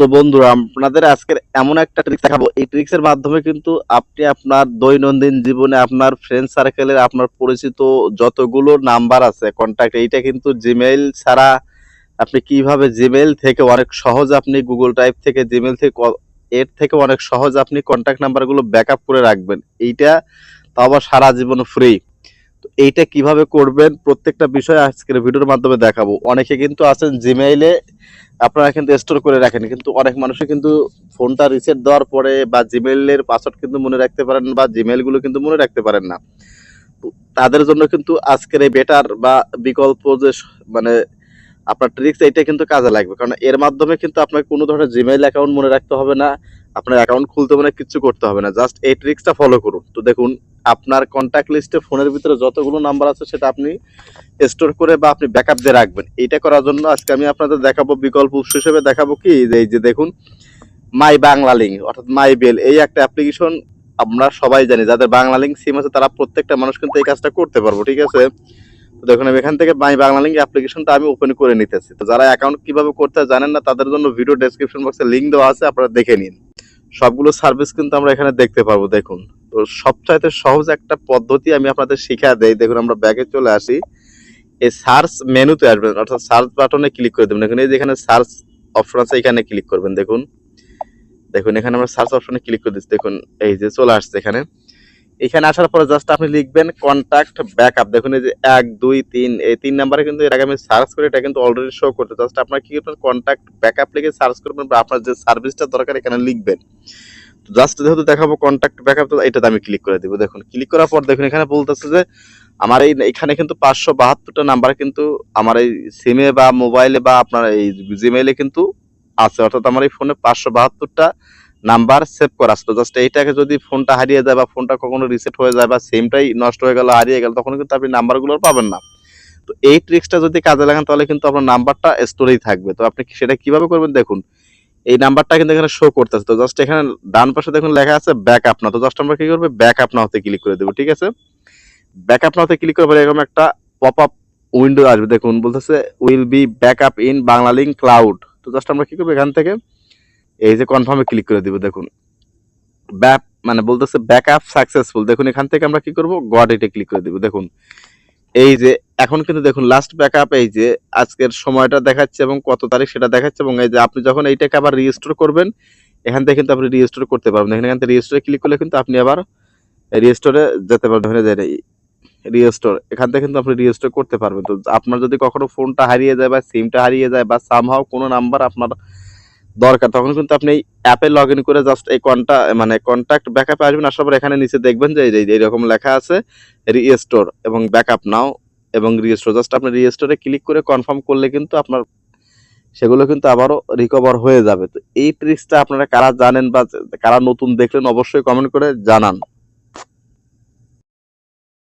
তো বন্ধুরা, আপনাদের আজকের এমন একটা ট্রিক্স দেখাবো। এই ট্রিক্সের মাধ্যমে কিন্তু আপনি আপনার দৈনন্দিন জীবনে আপনার ফ্রেন্ড সার্কেলের আপনার পরিচিত যতগুলো নাম্বার আছে কন্ট্যাক্ট, এইটা কিন্তু জিমেইল ছাড়া আপনি কিভাবে জিমেইল থেকে অনেক সহজ, আপনি গুগল ড্রাইভ থেকে জিমেইল থেকে এর থেকে অনেক সহজ আপনি কন্ট্যাক্ট নাম্বারগুলো ব্যাকআপ করে রাখবেন। এইটা তাও আবার সারা জীবন ফ্রি। তো এইটা কিভাবে করবেন প্রত্যেকটা বিষয় আজকের ভিডিওর মাধ্যমে দেখাবো। অনেকে কিন্তু আছেন জিমেইলে আপনারা কিন্তু স্টোর করে রাখেন, কিন্তু অনেক মানুষের কিন্তু ফোনটা রিসেট দেওয়ার পরে বা জিমেইলের পাসওয়ার্ড কিন্তু মনে রাখতে পারেন বা জিমেইল গুলো কিন্তু মনে রাখতে পারেন না। তো তাদের জন্য কিন্তু আজকের এই বেটার বা বিকল্প যে মানে আপনার ট্রিক্স, এইটা কিন্তু কাজে লাগবে। কারণ এর মাধ্যমে কিন্তু আপনাকে কোনো ধরনের জিমেইল অ্যাকাউন্ট মনে রাখতে হবে না, আপনার অ্যাকাউন্ট খুলতে হবে না, কিচ্ছু করতে হবে না। জাস্ট এই ট্রিক্সটা ফলো করুন। তো দেখুন, আপনার কন্ট্যাক্ট লিস্টে ফোনের ভিতরে যতগুলো নাম্বার আছে সেটা আপনি স্টোর করে বা আপনি ব্যাকআপ দিয়ে রাখবেন। এইটা করার জন্য আজকে আমি আপনাদের দেখাবো, বিকল্প উৎস হিসেবে দেখাবো কি, এই যে দেখুন, মাই বাংলালিংক অর্থাৎ মাই বেল, এই একটা অ্যাপ্লিকেশন। আমরা সবাই জানি যাদের বাংলালিংক সিম আছে তারা প্রত্যেকটা মানুষ কিন্তু এই কাজটা করতে পারবো, ঠিক আছে। তো দেখুন, আমি এখান থেকে মাই বাংলালিংক অ্যাপ্লিকেশনটা আমি ওপেন করে নিতেছি। তো যারা অ্যাকাউন্ট কিভাবে করতে জানেন না তাদের জন্য ভিডিও ডেসক্রিপশন বক্সে লিংক দেওয়া আছে, আপনারা দেখে নিন। সবগুলো সার্ভিস কিন্তু আমরা এখানে দেখতে পারবো। দেখুন, তো সবচাইতে সহজ একটা পদ্ধতি আমি আপনাদের শিখা দেই। দেখুন, আমরা ব্যাকে চলে আসি, এই সার্চ মেনুতে আসবেন, অর্থাৎ সার্চ বাটনে ক্লিক করে দেবেন। এখানে যেখানে সার্চ অপশন আছে এখানে ক্লিক করবেন। দেখুন দেখুন এখানে আমরা সার্চ অপশনে ক্লিক করে দিচ্ছি। দেখুন এই যে চলে আসছে এখানে। এখানে আসার পরে জাস্ট আপনি লিখবেন কন্ট্যাক্ট ব্যাকআপ। দেখুন এই যে 1 2 3 এই 3 নাম্বারে কিন্তু এর আগে আমি সার্চ করে এটা কিন্তু অলরেডি শো করতে। জাস্ট আপনার কি করবেন, কন্ট্যাক্ট ব্যাকআপ লিখে সার্চ করবেন বা আপনার যে সার্ভিসটা দরকার এখানে লিখবেন। তো জাস্ট যেহেতু দেখাবো কন্ট্যাক্ট ব্যাকআপ, তো এটাতে আমি ক্লিক করে দিব। দেখুন ক্লিক করার পর দেখুন এখানে বলতেছে যে আমার এখানে কিন্তু 572টা নাম্বার কিন্তু আমার এই সিমে বা মোবাইলে বা আপনার এই জিমেইলে কিন্তু আছে। অর্থাৎ আমার এই ফোনে 572টা নাম্বার সেভ করা আছে। তো জাস্ট এইটাকে যদি ফোনটা হারিয়ে যায় বা ফোনটা কখনো রিসেট হয়ে যায় বা সিমটাই নষ্ট হয়ে গেল, হারিয়ে গেল, তখন কিন্তু আপনি নাম্বারগুলো পাবেন না। তো এই ট্রিক্সটা যদি কাজে লাগান তাহলে কিন্তু আপনার নাম্বারটা স্টোরেই থাকবে। তো আপনি সেটা কিভাবে করবেন দেখুন, এই নাম্বারটা কিন্তু এখানে শো করতেছে। তো জাস্ট এখানে ডান পাশে দেখুন লেখা আছে ব্যাকআপ নাও। তো জাস্ট আমরা কি করব, ব্যাকআপ নাওতে ক্লিক করে দেবো, ঠিক আছে। ব্যাকআপ নাওতে ক্লিক করার পরে এরকম একটা পপ আপ উইন্ডো আসবে। দেখুন বলতেছে will be backup in Banglalink cloud. তো জাস্ট আমরা কি করবো, এখান থেকে এই যে কনফার্মে ক্লিক করে দিব। দেখুন ব্যাক মানে বলতেছে ব্যাকআপ সাকসেসফুল। দেখুন এখান থেকে আমরা কি করব, গট ইটে ক্লিক করে দিব। দেখুন এই যে এখন কিন্তু দেখুন লাস্ট ব্যাকআপ এই যে আজকের সময়টা দেখাচ্ছে এবং কত তারিখ সেটা দেখাচ্ছে, এবং এই যে আপনি যখন এইটাকে আবার রিস্টোর করবেন এখান থেকে কিন্তু আপনি রিস্টোর করতে পারবেন। এখান থেকে রিস্টোরে ক্লিক করলে কিন্তু আপনি আবার রিস্টোরে যেতে পারবেন। রিস্টোর এখান থেকে কিন্তু আপনি রিস্টোর করতে পারবেন। তো আপনার যদি কখনো ফোনটা হারিয়ে যায় বা সিমটা হারিয়ে যায় বা সামহাও কোনো নাম্বার আপনার দরকার, তখন কিন্তু আপনি এই অ্যাপে লগ ইন করে জাস্ট এই কন্ট্যাক্ট ব্যাকআপে আসবেন। আসার পর এখানে নিচে দেখবেন যে এইরকম লেখা আছে রিস্টোর এবং ব্যাকআপ নাও এবং রিস্টোর। জাস্ট আপনি রিস্টোরে ক্লিক করে কনফার্ম করলে কিন্তু আপনার সেগুলো কিন্তু আবারও রিকভার হয়ে যাবে। তো এই ট্রিক্সটা আপনারা কারা জানেন বা কারা নতুন দেখলেন অবশ্যই কমেন্ট করে জানান।